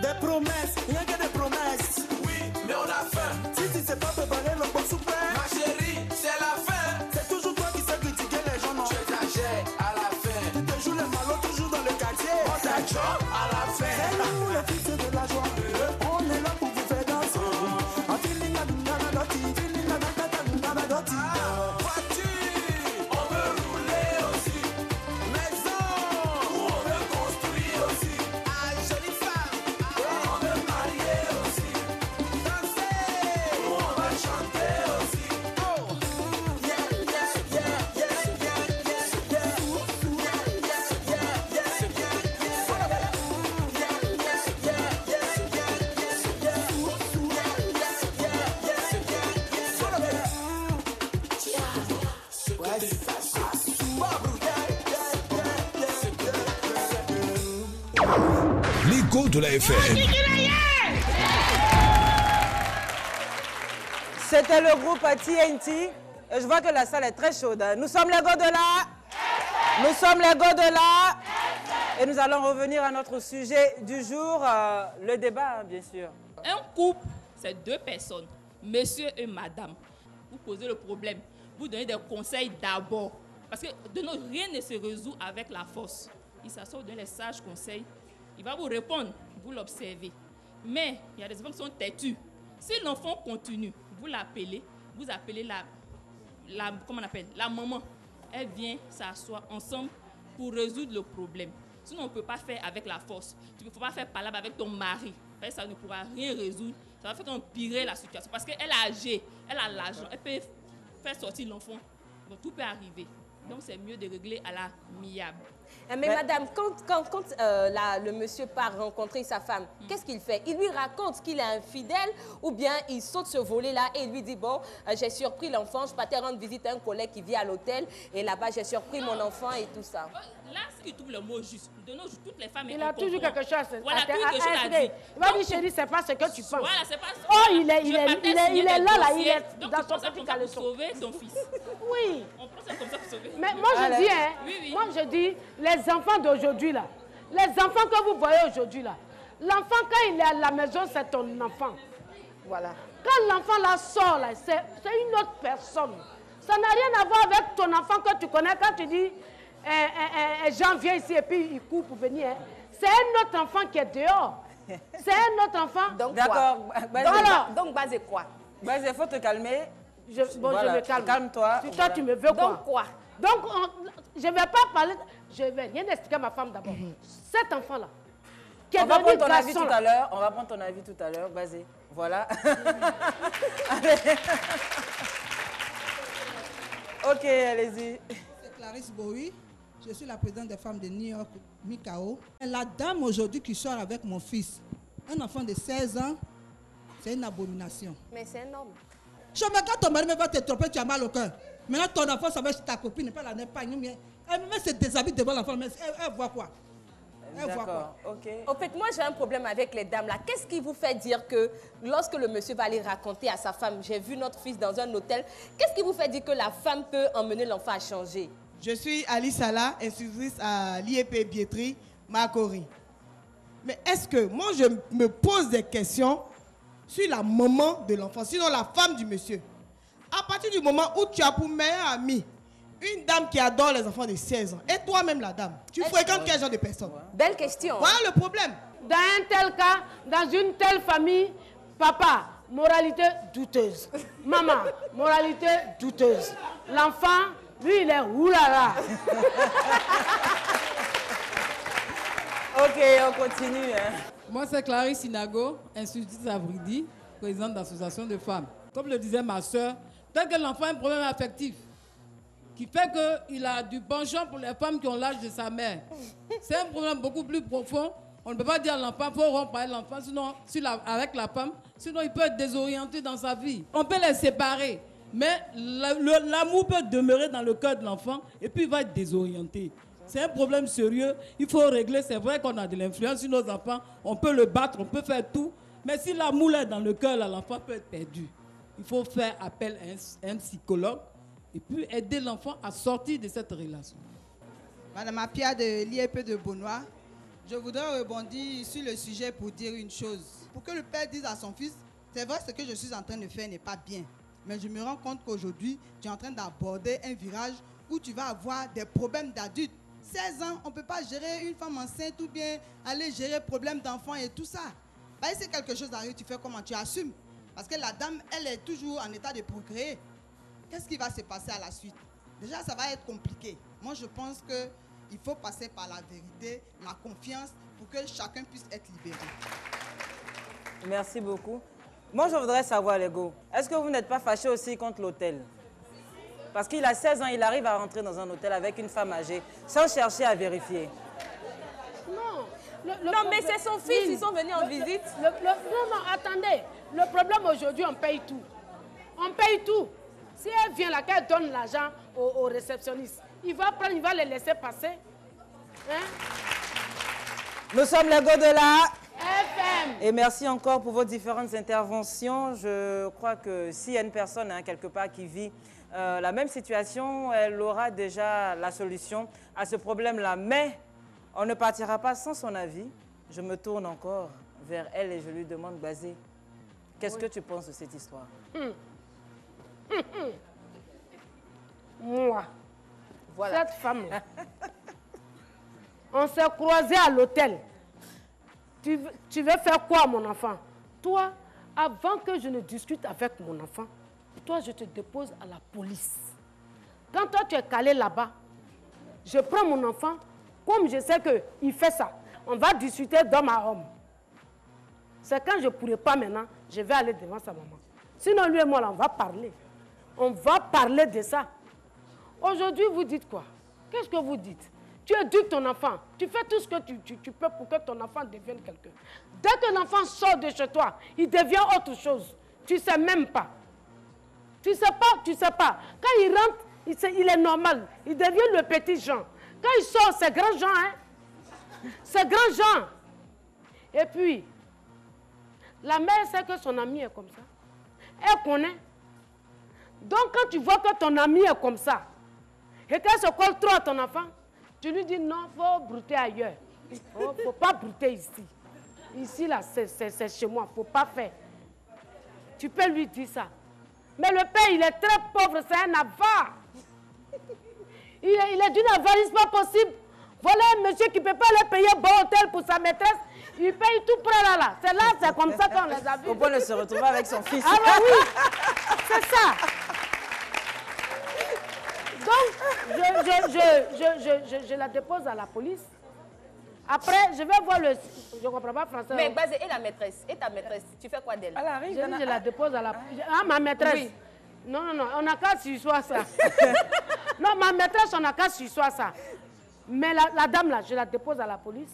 Des promesses, rien que des promesses. Oui, mais on a faim. Si tu sais pas préparer le bon souper, ma chérie, c'est la fin. C'est toujours toi qui sais critiquer les gens, non? Tu exagères à la fin. Tu te joues les malins toujours dans le quartier. On t'ajoute à la fin. C'est nous les fils de la joie. On est là pour vous faire danser. En feeling la dundana doti, feeling la dundana doti. Voiture, on veut rouler aussi. Maison, on veut construire aussi. Ah, jolie femme. On veut marier aussi, danser, on va chanter aussi. Oh, yeah, yeah, yeah, yeah, yeah, yeah, yeah, Les go de la FM. C'était le groupe TNT. Et je vois que la salle est très chaude. Nous sommes les go de là. Nous sommes les go de là. Et nous allons revenir à notre sujet du jour, le débat, hein, bien sûr. Un couple, c'est deux personnes, monsieur et madame. Vous posez le problème, vous donnez des conseils d'abord. Parce que de nous, rien ne se résout avec la force. Il s'assoit, vous donnez les sages conseils. Il va vous répondre, vous l'observez. Mais il y a des enfants qui sont têtus. Si l'enfant continue, vous l'appelez, vous appelez comment on appelle, la maman. Elle vient s'asseoir ensemble pour résoudre le problème. Sinon, on ne peut pas faire avec la force. Tu ne peux pas faire palabre avec ton mari. Ça ne pourra rien résoudre. Ça va faire empirer la situation. Parce qu'elle est âgée, elle a l'argent, elle peut faire sortir l'enfant. Donc tout peut arriver. Donc c'est mieux de régler à la miable. Mais madame, quand le monsieur part rencontrer sa femme, qu'est-ce qu'il fait? Il lui raconte qu'il est infidèle ou bien il saute ce volet-là et il lui dit, bon, j'ai surpris l'enfant, je partais rendre visite à un collègue qui vit à l'hôtel et là-bas j'ai surpris mon enfant et tout ça. Là, il trouve le mot juste. De nos jours, toutes les femmes... Il a toujours quelque chose à dire. Voilà, toujours quelque chose à dire. Il va dire, chérie, c'est pas ce que tu penses. Voilà, c'est pas... Oh, il est là, il est donc, dans son petit caleçon. Pour sauver ton fils. Oui. On prend ça comme ça pour sauver. Mais moi, je dis, hein, moi, je dis, les enfants d'aujourd'hui, là, les enfants que vous voyez aujourd'hui, là, l'enfant, quand il est à la maison, c'est ton enfant. Voilà. Quand l'enfant, là, sort, là, c'est une autre personne. Ça n'a rien à voir avec ton enfant que tu connais. Quand tu dis, Jean vient ici et puis il court pour venir, hein. C'est un autre enfant qui est dehors. C'est un autre enfant. Donc, d'accord. Donc, basé quoi? Basé, il faut te calmer. Voilà. Je me calme. Calme-toi. Si toi, tu me veux quoi? Donc quoi? Donc, je ne vais pas parler... Je ne vais rien expliquer à ma femme d'abord. Cet enfant-là, qui est on va devenu prendre ton avis garçon, tout à l'heure. On va prendre ton avis tout à l'heure. Basé. Voilà. Allez. Ok, allez-y. C'est Clarisse Bowie. Je suis la présidente des femmes de New York, Mikao. La dame aujourd'hui qui sort avec mon fils, un enfant de 16 ans, c'est une abomination. Mais c'est un homme. Je me regarde, ton mari va te tromper, tu as mal au cœur. Maintenant, ton enfant, ça va être ta copine, pas la n'épargne. Elle me met ses déshabits devant l'enfant, mais elle voit quoi? D'accord, ok. En fait, moi, j'ai un problème avec les dames là. Qu'est-ce qui vous fait dire que lorsque le monsieur va aller raconter à sa femme, j'ai vu notre fils dans un hôtel, qu'est-ce qui vous fait dire que la femme peut emmener l'enfant à changer? Je suis Alice Salah, institutrice à l'IEP Bietri, Makori. Mais est-ce que moi, je me pose des questions sur la maman de l'enfant, sinon la femme du monsieur? À partir du moment où tu as pour meilleure amie une dame qui adore les enfants de 16 ans, et toi-même la dame, tu fréquentes quel genre de personne? Belle question. Voilà le problème. Dans un tel cas, dans une telle famille, papa, moralité douteuse. Maman, moralité douteuse. L'enfant, lui, il est oulala. Ok, on continue. Hein. Moi, c'est Clarisse Sinago, institutrice à Vridi, présidente d'association de femmes. Comme le disait ma soeur, tel que l'enfant a un problème affectif, qui fait qu'il a du penchant pour les femmes qui ont l'âge de sa mère. C'est un problème beaucoup plus profond. On ne peut pas dire à l'enfant, il faut rompre avec l'enfant, sinon, avec la femme, sinon il peut être désorienté dans sa vie. On peut les séparer, mais l'amour peut demeurer dans le cœur de l'enfant et puis il va être désorienté. C'est un problème sérieux, il faut régler. C'est vrai qu'on a de l'influence sur nos enfants, on peut le battre, on peut faire tout, mais si l'amour est dans le cœur, l'enfant peut être perdu. Il faut faire appel à un psychologue et puis aider l'enfant à sortir de cette relation. Madame Apia de l'IEP de Beaunois, je voudrais rebondir sur le sujet pour dire une chose. Pour que le père dise à son fils, c'est vrai, ce que je suis en train de faire n'est pas bien. Mais je me rends compte qu'aujourd'hui, tu es en train d'aborder un virage où tu vas avoir des problèmes d'adultes. 16 ans, on ne peut pas gérer une femme enceinte ou bien aller gérer problème d'enfant et tout ça. Bah, si quelque chose arrive, tu fais comment? Tu assumes. Parce que la dame, elle est toujours en état de procréer. Qu'est-ce qui va se passer à la suite? Déjà, ça va être compliqué. Moi, je pense qu'il faut passer par la vérité, la confiance, pour que chacun puisse être libéré. Merci beaucoup. Moi, je voudrais savoir, Lego, est-ce que vous n'êtes pas fâché aussi contre l'hôtel? Parce qu'il a 16 ans, il arrive à rentrer dans un hôtel avec une femme âgée, sans chercher à vérifier. Non. Non, mais c'est son fils, ils sont venus en visite. Non, attendez. Le problème aujourd'hui, on paye tout. On paye tout. Si elle vient là, qu'elle donne l'argent au réceptionniste, il va prendre, il va les laisser passer. Hein? Nous sommes les gars de la FM. Et merci encore pour vos différentes interventions. Je crois que s'il y a une personne quelque part qui vit la même situation, elle aura déjà la solution à ce problème-là. Mais on ne partira pas sans son avis. Je me tourne encore vers elle et je lui demande, Bazé, qu'est-ce que tu penses de cette histoire? Moi, voilà. Cette femme-là, on s'est croisés à l'hôtel. Tu veux faire quoi, mon enfant? Toi, avant que je ne discute avec mon enfant, toi, je te dépose à la police. Quand toi, tu es calé là-bas, je prends mon enfant, comme je sais qu'il fait ça. On va discuter d'homme à homme. C'est quand je ne pourrai pas maintenant, je vais aller devant sa maman. Sinon, lui et moi, là, on va parler. On va parler de ça. Aujourd'hui, vous dites quoi? Qu'est-ce que vous dites? Tu éduques ton enfant. Tu fais tout ce que tu peux pour que ton enfant devienne quelqu'un. Dès que l'enfant sort de chez toi, il devient autre chose. Tu ne sais même pas. Tu ne sais pas. Quand il rentre, il est normal. Il devient le petit Jean. Quand il sort, c'est grand Jean. Hein? C'est grand Jean. Et puis, la mère sait que son ami est comme ça. Elle connaît. Donc, quand tu vois que ton ami est comme ça, et qu'elle se colle trop à ton enfant, tu lui dis non, il faut brouter ailleurs. Il ne faut pas brouter ici. Ici, là, c'est chez moi, il ne faut pas faire. Tu peux lui dire ça. Mais le père, il est très pauvre, c'est un avare. Il est d'une avarice pas possible. Voilà un monsieur qui ne peut pas aller payer un bon hôtel pour sa maîtresse. Il paye tout près là. C'est là, c'est comme ça qu'on les a vus. Pourquoi ne se retrouver avec son fils? Ah bah oui, c'est ça. Donc, je la dépose à la police. Après, je vais voir le... Je ne comprends pas français. Mais Bazé, et la maîtresse? Et ta maîtresse? Tu fais quoi d'elle? Je la dépose à la... Ah, ma maîtresse? Oui. Non, on n'a qu'à sursoir ça. Non, ma maîtresse, on n'a qu'à sursoir ça. Mais la dame là, je la dépose à la police.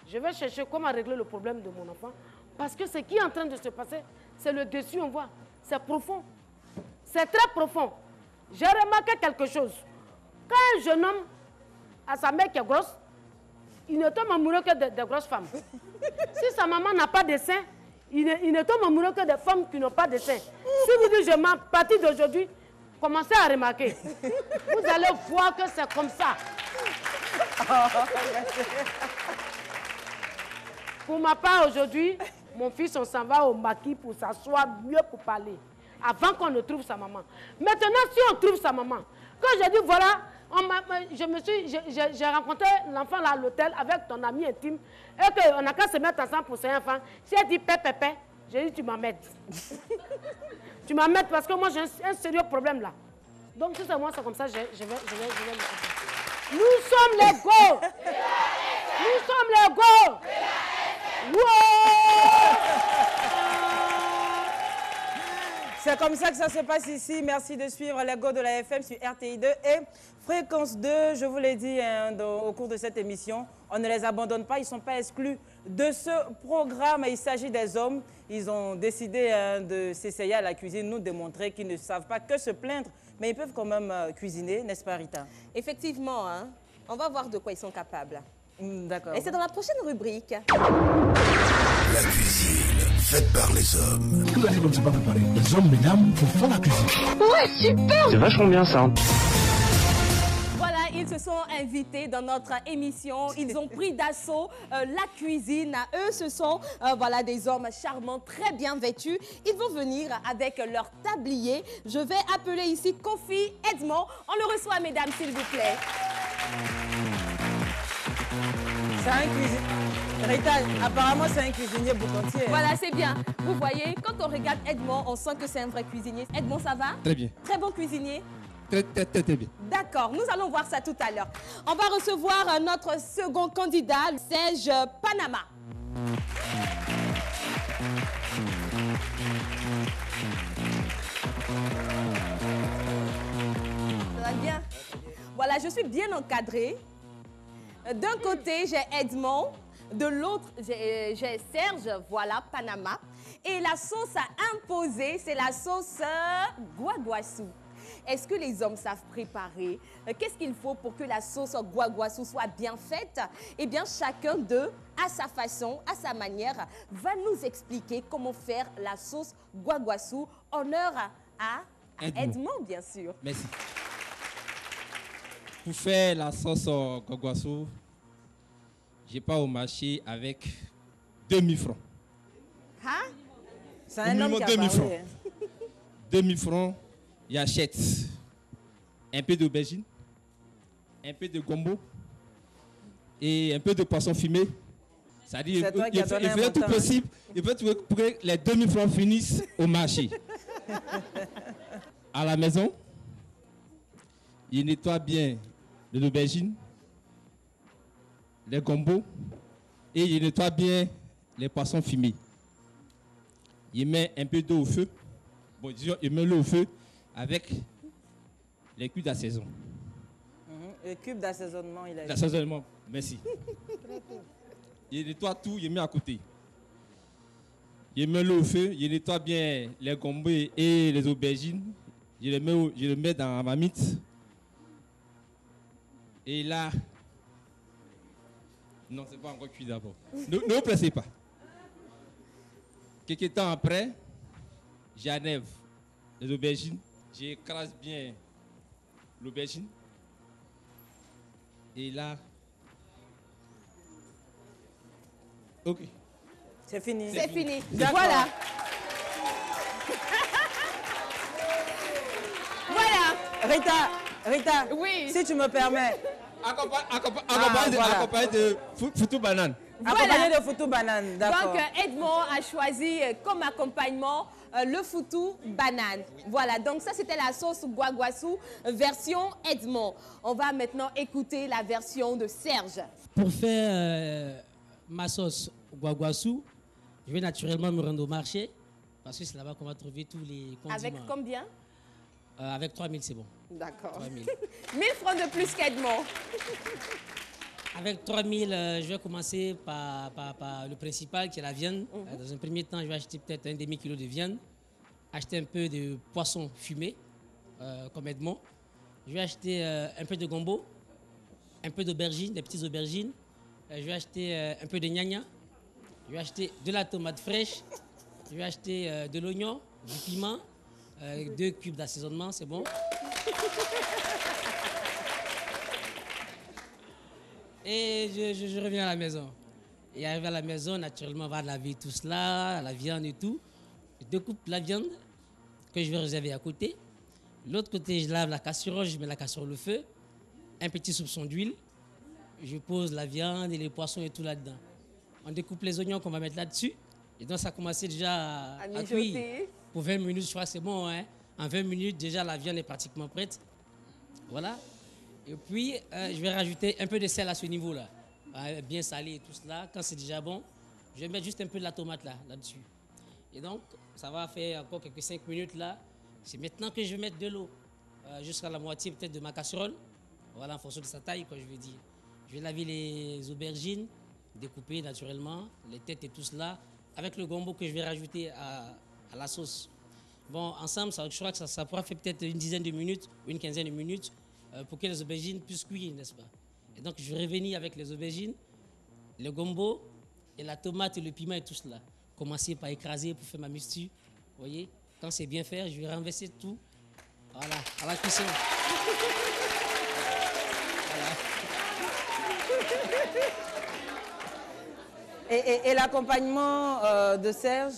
Je vais chercher comment régler le problème de mon enfant. Parce que ce qui est en train de se passer, c'est le dessus, on voit. C'est profond. C'est très profond. J'ai remarqué quelque chose. Quand un jeune homme a sa mère qui est grosse, il ne tombe amoureux que de grosses femmes. Si sa maman n'a pas de sein, il ne tombe amoureux que des femmes qui n'ont pas de sein. Si vous dites, je m'en partie d'aujourd'hui, commencez à remarquer. Vous allez voir que c'est comme ça. Pour ma part, aujourd'hui, mon fils, on s'en va au maquis pour s'asseoir mieux pour parler. Avant qu'on ne trouve sa maman. Maintenant, si on trouve sa maman, quand j'ai dit, voilà, j'ai rencontré l'enfant là à l'hôtel avec ton ami intime, et qu'on n'a qu'à se mettre ensemble pour ses enfants. Si elle dit pépé, j'ai dit, tu m'emmènes. Tu m'emmènes parce que moi, j'ai un sérieux problème là. Donc, si c'est moi, c'est comme ça, je vais Nous sommes les go. Nous sommes les go. C'est comme ça que ça se passe ici. Merci de suivre les Go de la FM sur RTI 2 et Fréquence 2. Je vous l'ai dit au cours de cette émission, on ne les abandonne pas, ils ne sont pas exclus de ce programme. Il s'agit des hommes. Ils ont décidé de s'essayer à la cuisine, nous démontrer qu'ils ne savent pas que se plaindre, mais ils peuvent quand même cuisiner, n'est-ce pas Rita? Effectivement, hein. On va voir de quoi ils sont capables. D'accord. Et c'est dans la prochaine rubrique. La cuisine, faite par les hommes. Tout la comme c'est pas préparé. Les hommes, mesdames, faut faire la cuisine. Ouais, super! C'est vachement bien ça. Voilà, ils se sont invités dans notre émission. Ils ont pris d'assaut la cuisine. Eux, ce sont voilà, des hommes charmants, très bien vêtus. Ils vont venir avec leur tablier. Je vais appeler ici Kofi Edmond. On le reçoit, mesdames, s'il vous plaît. C'est un cuisinier. Rita, apparemment, c'est un cuisinier boucantier. Voilà, c'est bien. Vous voyez, quand on regarde Edmond, on sent que c'est un vrai cuisinier. Edmond, ça va? Très bien. Très bon cuisinier? Très bien. D'accord, nous allons voir ça tout à l'heure. On va recevoir notre second candidat, Serge Panama. Ça va bien? Voilà, je suis bien encadrée. D'un côté, j'ai Edmond. De l'autre, j'ai Serge, voilà, Panama. Et la sauce à imposer, c'est la sauce guaguassou. Est-ce que les hommes savent préparer? Qu'est-ce qu'il faut pour que la sauce guaguassou soit bien faite? Eh bien, chacun d'eux, à sa façon, à sa manière, va nous expliquer comment faire la sauce guaguassou. Honneur à Edmond, bien sûr. Merci. Pour faire la sauce guaguassou, je pars au marché avec 2000 francs. Hein? C'est un homme qui a 2000 francs. parlé. 2000 francs, j'achète un peu d'aubergine, un peu de gombo et un peu de poisson fumé. C'est-à-dire, il fait tout possible. Il faut que les 2000 francs finissent au marché. À la maison, il nettoie bien l'aubergine, les gombos et il nettoie bien les poissons fumés. Il met un peu d'eau au feu. Bon, disons, il met l'eau au feu avec les cubes d'assaison. Le cube d'assaisonnement, il a dit. L'assaisonnement, merci. Il nettoie tout, il met à côté. Il met l'eau au feu, il nettoie bien les gombos et les aubergines. Je le mets dans ma marmite. Et là, non, c'est pas encore cuit d'abord. Ne vous pressez pas. Quelques temps après, j'enlève les aubergines. J'écrase bien l'aubergine. Et là, ok. C'est fini. C'est fini. D'accord. Voilà. Voilà. Rita, oui. Si tu me permets. Accompagné de foutou banane. Accompagné de foutou banane, d'accord. Donc, Edmond a choisi comme accompagnement le foutou banane. Voilà, donc ça, c'était la sauce guaguassou version Edmond. On va maintenant écouter la version de Serge. Pour faire ma sauce guaguassou, je vais naturellement me rendre au marché parce que c'est là-bas qu'on va trouver tous les condiments. Avec combien? Avec 3000, c'est bon. D'accord. 3000. 1000 francs de plus qu'Edmond. Avec 3000, je vais commencer par le principal qui est la viande. Dans un premier temps, je vais acheter peut-être un demi-kilo de viande, acheter un peu de poisson fumé, comme Edmond. Je vais acheter un peu de gombo, un peu d'aubergine, des petites aubergines. Je vais acheter un peu de gnagna. Je vais acheter de la tomate fraîche. Je vais acheter de l'oignon, du piment, 2 cubes d'assaisonnement, c'est bon. Et je reviens à la maison. Et arrivé à la maison, naturellement, on va laver tout cela, la viande et tout. Je découpe la viande que je vais réserver à côté. L'autre côté, je lave la casserole, je mets la casserole au feu. Un petit soupçon d'huile. Je pose la viande et les poissons et tout là-dedans. On découpe les oignons qu'on va mettre là-dessus. Et donc, ça a commencé déjà à cuire. Pour 20 minutes, je crois que c'est bon. Hein? En 20 minutes, déjà, la viande est pratiquement prête. Voilà. Et puis, je vais rajouter un peu de sel à ce niveau-là. Bien salé et tout cela. Quand c'est déjà bon, je vais mettre juste un peu de la tomate là-dessus. Et donc, Ça va faire encore quelques 5 minutes là. C'est maintenant que je vais mettre de l'eau. Jusqu'à la moitié peut-être de ma casserole. Voilà, en fonction de sa taille, quoi, je veux dire. Je vais laver les aubergines, découper naturellement, les têtes et tout cela, avec le gombo que je vais rajouter à la sauce. Bon, ensemble, je crois que ça pourra faire peut-être une dizaine de minutes ou une quinzaine de minutes pour que les aubergines puissent cuire, n'est-ce pas? Et donc, je vais revenir avec les aubergines, le gombo et la tomate et le piment et tout cela. Commencer par écraser pour faire ma mixture. Vous voyez? Quand c'est bien fait, je vais renverser tout. Voilà, à la cuisson. Et l'accompagnement de Serge?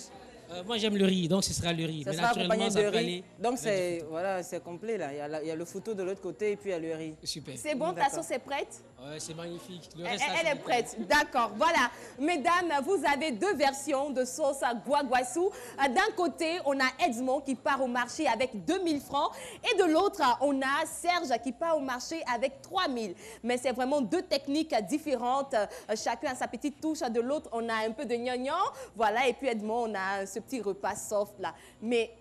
Moi j'aime le riz, donc ce sera le riz. Ça sera accompagné de riz. Donc c'est voilà, c'est complet là. Il y a le foutou de l'autre côté et puis il y a le riz. Super. C'est bon, ta sauce est prête? Ouais, c'est magnifique. Elle est prête, d'accord. Voilà, mesdames, vous avez deux versions de sauce à guaguassou. D'un côté, on a Edmond qui part au marché avec 2000 francs et de l'autre, on a Serge qui part au marché avec 3000. Mais c'est vraiment deux techniques différentes. Chacun a sa petite touche. De l'autre, on a un peu de gnognon. Voilà, et puis Edmond, on a ce petit repas soft là. Mais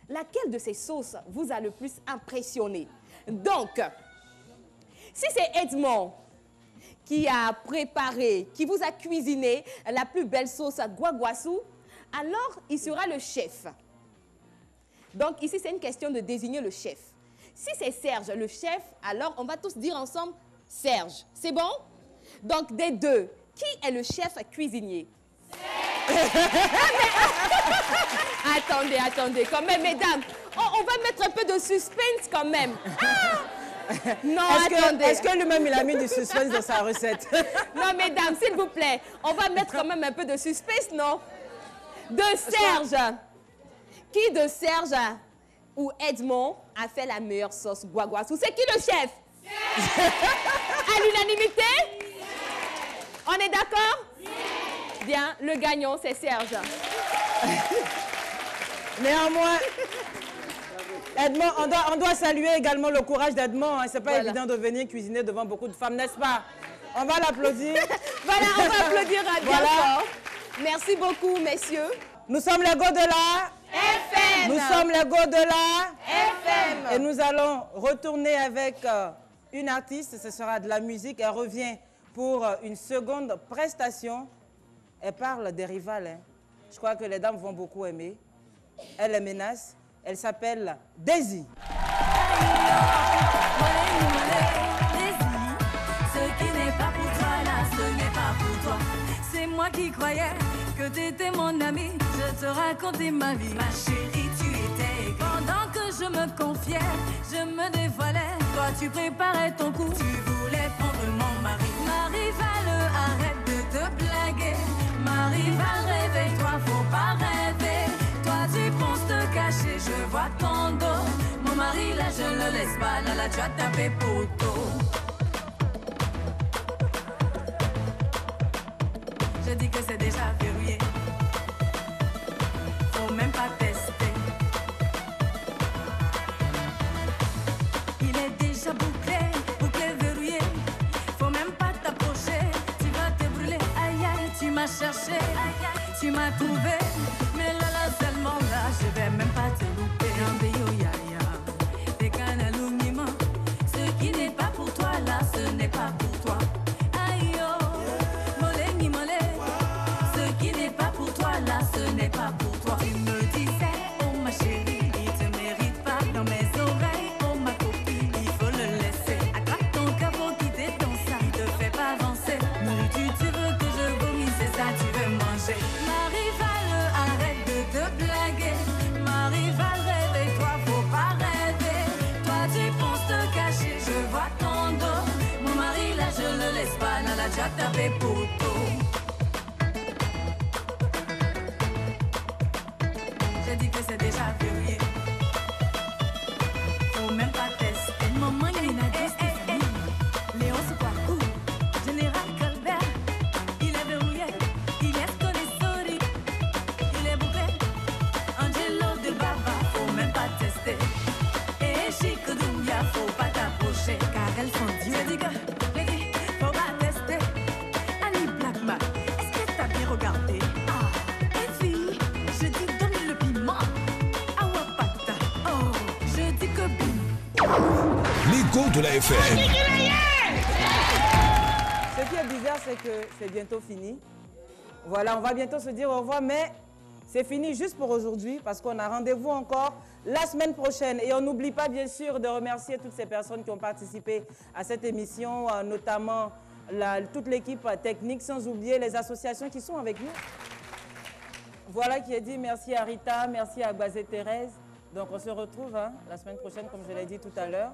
laquelle de ces sauces vous a le plus impressionné? Donc, si c'est Edmond qui a préparé, qui vous a cuisiné la plus belle sauce à guaguassou, alors il sera le chef. Donc ici, c'est une question de désigner le chef. Si c'est Serge, le chef, alors on va tous dire ensemble Serge. C'est bon? Donc des deux, qui est le chef cuisinier? Attendez, quand même, mesdames, on va mettre un peu de suspense quand même. Non, attendez. Est-ce que lui-même, il a mis du suspense dans sa recette? Non, mesdames, s'il vous plaît, on va mettre quand même un peu de suspense, non? De Serge. Qui de Serge ou Edmond a fait la meilleure sauce guaguassou? C'est qui le chef? À l'unanimité? On est d'accord? Bien, le gagnant, c'est Serge. Néanmoins, Edmond, on doit saluer également le courage d'Edmond. Hein. Ce n'est pas évident de venir cuisiner devant beaucoup de femmes, n'est-ce pas? On va l'applaudir. Voilà, on va applaudir à bien fort. Merci beaucoup, messieurs. Nous sommes les go de la FM. Nous sommes les go de la FM. Et nous allons retourner avec une artiste. Ce sera de la musique. Elle revient pour une seconde prestation. Elle parle des rivales. Hein. Je crois que les dames vont beaucoup aimer. Elle les menace. Elle s'appelle Daisy. Ce qui n'est pas pour toi là, ce n'est pas pour toi. C'est moi qui croyais que t'étais mon ami. Je te racontais ma vie. Ma chérie, tu étais. Pendant que je me confiais, je me dévoilais. Toi, tu préparais ton coup. Tu voulais prendre mon mari. Ma rivale, arrête de te blaguer. Ma rivale, réveille-toi, faut pas rêver. Toi, tu penses te cacher, je vois ton dos. Mon mari, là, je ne laisse pas. Là, là, tu as tapé poteau. Je dis que c'est déjà verrouillé. Faut même pas tester. Il est déjà bouclé, verrouillé. Faut même pas t'approcher. Tu vas te brûler. Aïe, aïe, tu m'as cherché. Aïe, aïe, tu m'as trouvé. Mais là, là, seulement là, je vais même pas te louper. T'es qu'un aluminium. Ce qui n'est pas pour toi, là, ce n'est pas pour toi. Aïe, oh. Ce qui n'est pas pour toi, là, ce n'est pas pour toi. Tu me disais, oh ma chérie, il te mérite pas. Dans mes oreilles, oh ma copine, il faut le laisser. Attrape ton capot qui t'étend ça, il te fait pas avancer. Nourriture, tu veux que je vomisse, c'est ça, tu veux manger. Ma rivale, arrête de te blaguer. Ma rivale, réveille-toi, faut pas rêver. Toi, tu penses te cacher, je vois ton dos. Mon mari, là, je le laisse pas, là, là, tu as tapé poteau. Je dis que c'est déjà verrouillé. Faut même pas tester. Maman, il a dit Léon, c'est quoi? Général Colbert, il est verrouillé. Il est Scolisori, il est bouclé. Angelo de Baba, faut même pas tester. Et Chic Doumbia, faut pas t'approcher. Car elles sont Dieu. Je dis que, faut pas tester. Ali L'ego de la FM. Ce qui est bizarre, c'est que c'est bientôt fini. Voilà, on va bientôt se dire au revoir, mais c'est fini juste pour aujourd'hui parce qu'on a rendez-vous encore la semaine prochaine. Et on n'oublie pas, bien sûr, de remercier toutes ces personnes qui ont participé à cette émission, notamment toute l'équipe technique, sans oublier les associations qui sont avec nous. Voilà qui est dit. Merci à Rita, merci à Gbazé Thérèse. Donc on se retrouve la semaine prochaine, comme je l'ai dit tout à l'heure.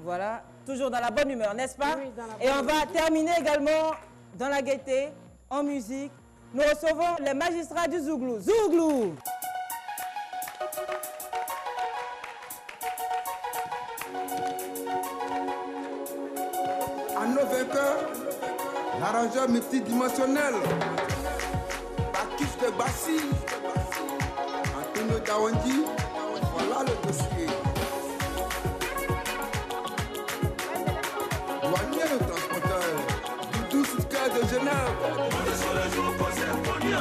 Voilà, toujours dans la bonne humeur, n'est-ce pas? Oui, et on va terminer également dans la gaieté, en musique. Nous recevons les magistrats du Zouglou. Zouglou! À nos vainqueurs, l'arrangeur multidimensionnel, Bakis de Bassi, Antonio Dawandi, voilà le dossier. Douanier le transporteur, Doudou Sitka de Genève. On dit sur les jours qu'on s'est connus.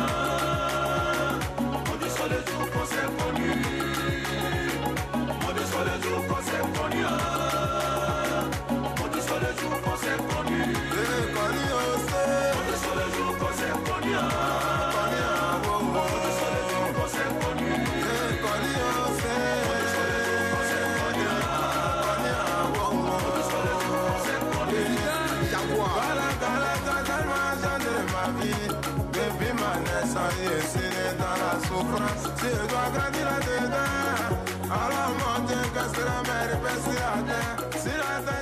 On dit sur les jours qu'on s'est connus. On dit sur les jours qu'on s'est connus. On dit sur les jours qu'on s'est connus. On dit sur les jours qu'on s'est connus. Si je dois grandir là-dedans, alors mon Dieu, que sera ma réponse à terre? Si la terre